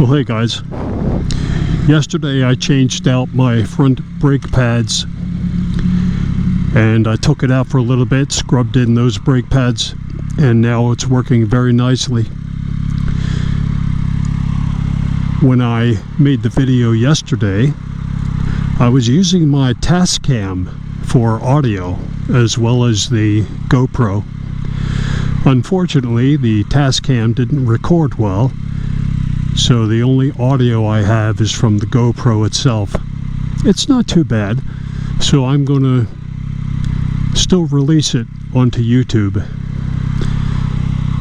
Well, hey guys, yesterday I changed out my front brake pads and I took it out for a little bit, scrubbed in those brake pads, and now it's working very nicely. When I made the video yesterday, I was using my Tascam for audio as well as the GoPro. Unfortunately, the Tascam didn't record well, so the only audio I have is from the GoPro itself. It's not too bad, so I'm going to still release it onto YouTube.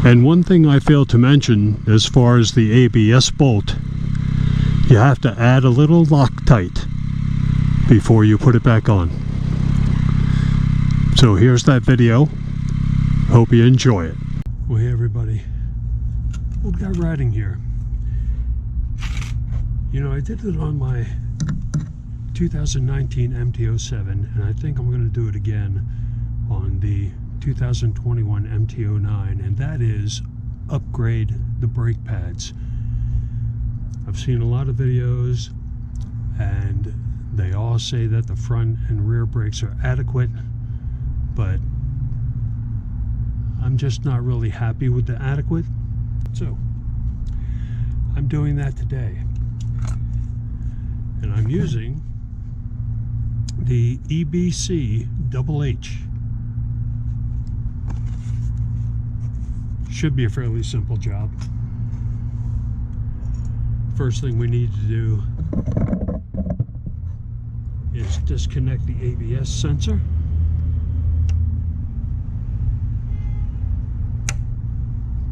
And one thing I failed to mention as far as the ABS bolt, you have to add a little LocTite before you put it back on. So here's that video. Hope you enjoy it. Well, hey everybody, we've got Ridin here. You know, I did it on my 2019 MT-07, and I think I'm going to do it again on the 2021 MT-09, and that is upgrade the brake pads. I've seen a lot of videos, and they all say that the front and rear brakes are adequate, but I'm just not really happy with the adequate, so I'm doing that today. And I'm using the EBC Double H. Should be a fairly simple job. First thing we need to do is disconnect the ABS sensor.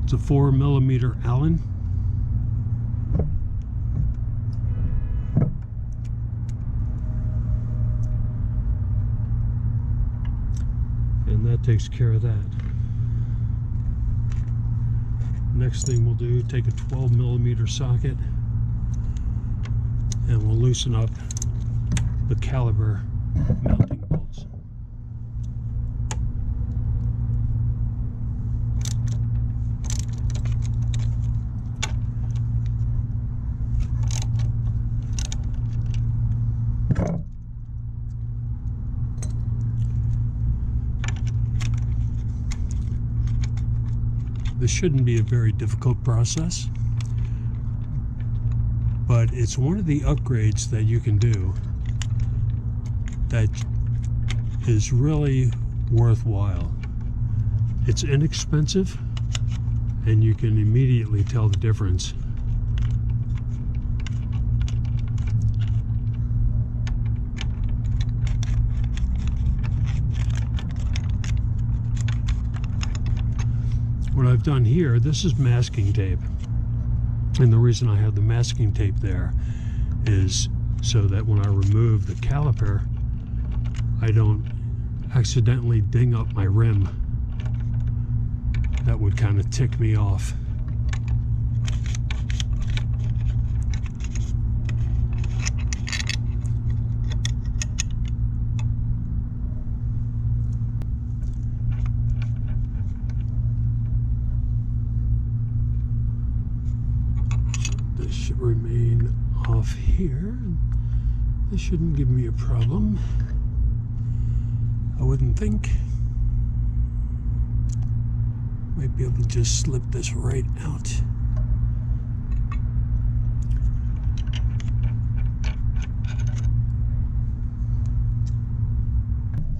It's a 4mm Allen. And that takes care of that. Next thing we'll do, take a 12mm socket and we'll loosen up the caliper mounting bolts. This shouldn't be a very difficult process, but it's one of the upgrades that you can do that is really worthwhile. It's inexpensive, and you can immediately tell the difference. What I've done here, this is masking tape, and the reason I have the masking tape there is so that when I remove the caliper, I don't accidentally ding up my rim. That would kind of tick me off. This should remain off here. This shouldn't give me a problem, I wouldn't think. Might be able to just slip this right out.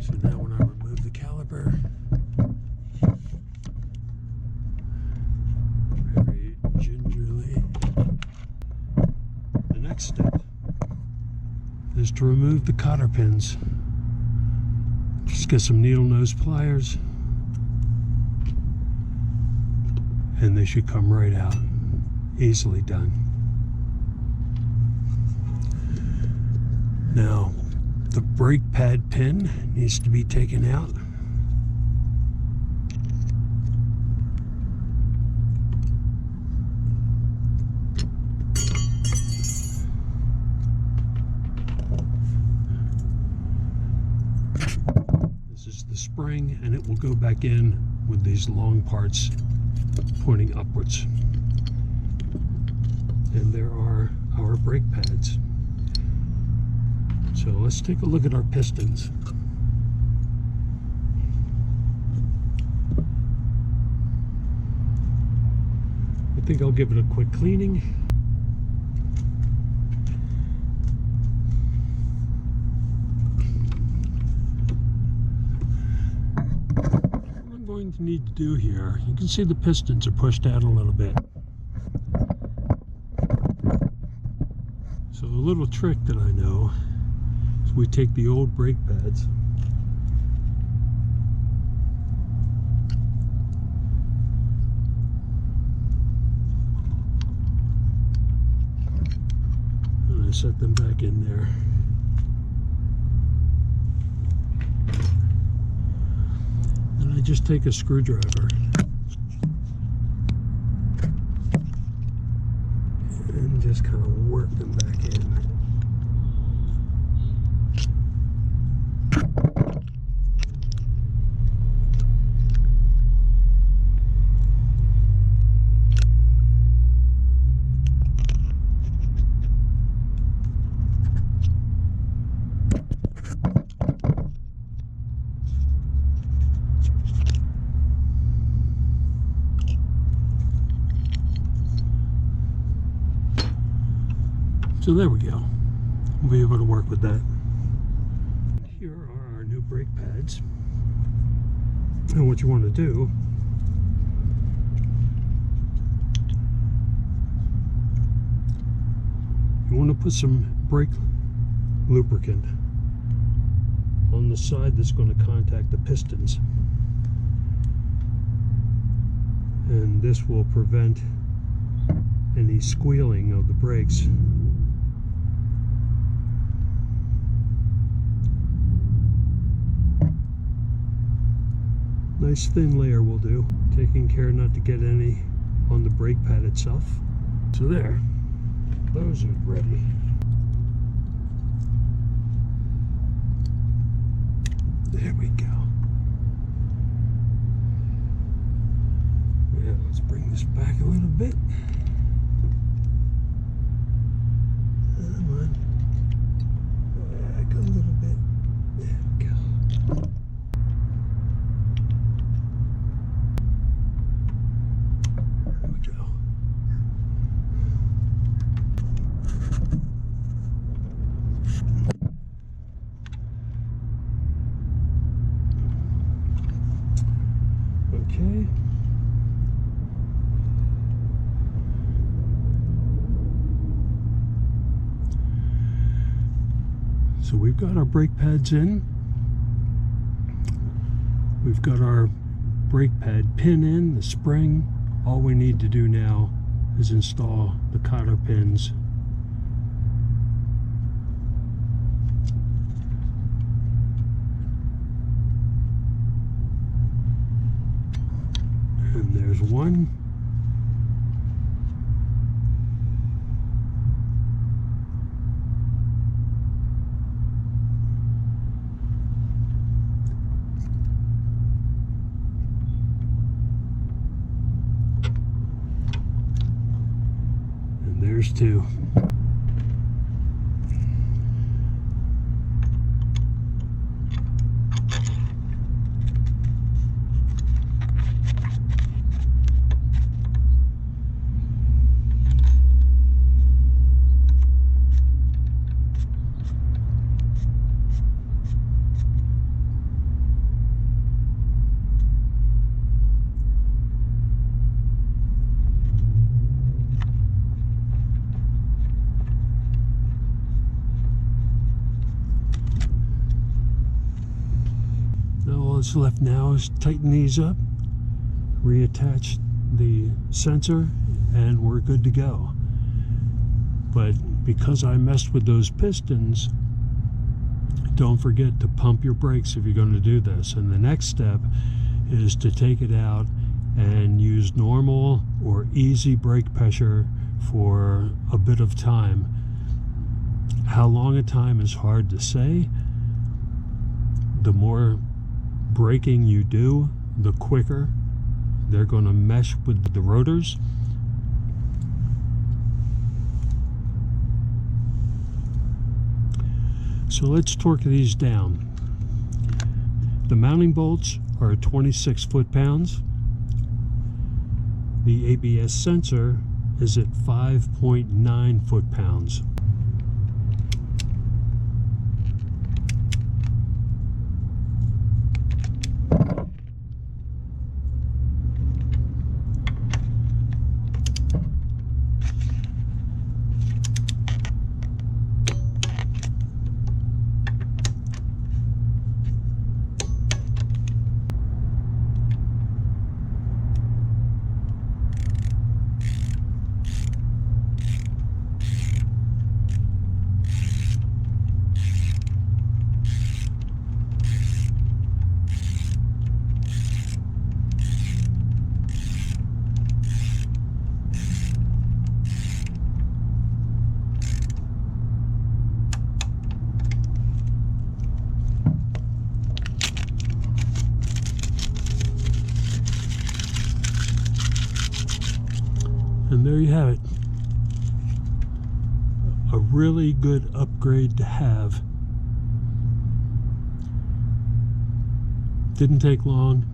So now when I remove the caliper, very gingerly, the next step is to remove the cotter pins. Just get some needle nose pliers, and they should come right out. Easily done. Now, the brake pad pin needs to be taken out. This is the spring, and it will go back in with these long parts pointing upwards. And there are our brake pads. So let's take a look at our pistons. I think I'll give it a quick cleaning. What I'm going to need to do here, you can see the pistons are pushed out a little bit. So a little trick that I know is we take the old brake pads and I set them back in there. And I just take a screwdriver and just kind of work them back in. So there we go. We'll be able to work with that. Here are our new brake pads. And what you want to do you want to put some brake lubricant on the side that's going to contact the pistons. And this will prevent any squealing of the brakes. Nice thin layer will do, taking care not to get any on the brake pad itself. So there, those are ready. There we go. Yeah, let's bring this back a little bit. Come on. Back a little bit. There we go. Okay. So we've got our brake pads in. We've got our brake pad pin in, the spring. All we need to do now is install the cotter pins. And there's one. And there's two. What's left now is tighten these up, reattach the sensor, and we're good to go. But because I messed with those pistons, don't forget to pump your brakes if you're going to do this. And the next step is to take it out and use normal or easy brake pressure for a bit of time. How long a time is hard to say. The more braking you do, the quicker they're going to mesh with the rotors. So let's torque these down. The mounting bolts are 26 foot-pounds. The ABS sensor is at 5.9 foot-pounds. And there you have it. A really good upgrade to have. Didn't take long.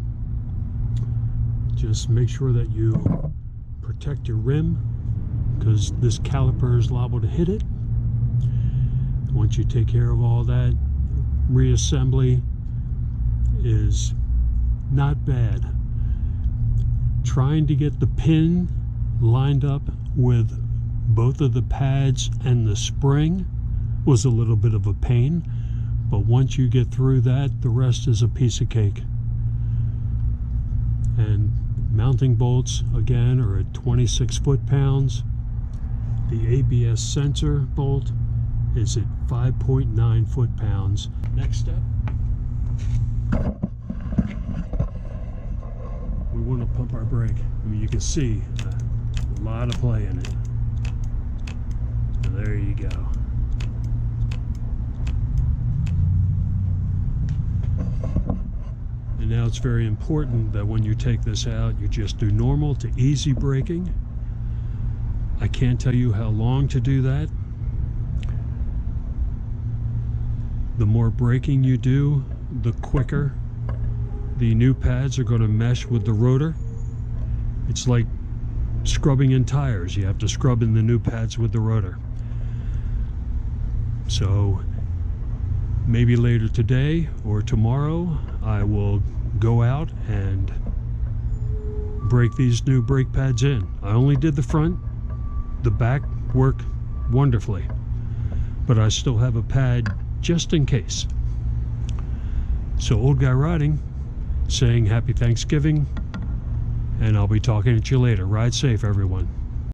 Just make sure that you protect your rim, because this caliper is liable to hit it. Once you take care of all that, reassembly is not bad. Trying to get the pin lined up with both of the pads and the spring was a little bit of a pain, but once you get through that, the rest is a piece of cake. And mounting bolts again are at 26 foot-pounds. The ABS sensor bolt is at 5.9 foot-pounds. Next step, we want to pump our brake. I mean, you can see a lot of play in it. So there you go. And now it's very important that when you take this out, you just do normal to easy braking. I can't tell you how long to do that. The more braking you do, the quicker the new pads are going to mesh with the rotor. It's like scrubbing in tires. You have to scrub in the new pads with the rotor. So maybe later today or tomorrow I will go out and break these new brake pads in. I only did the front. The back worked wonderfully, but I still have a pad just in case. So Old Guy Riding saying happy Thanksgiving, and I'll be talking to you later. Ride safe, everyone.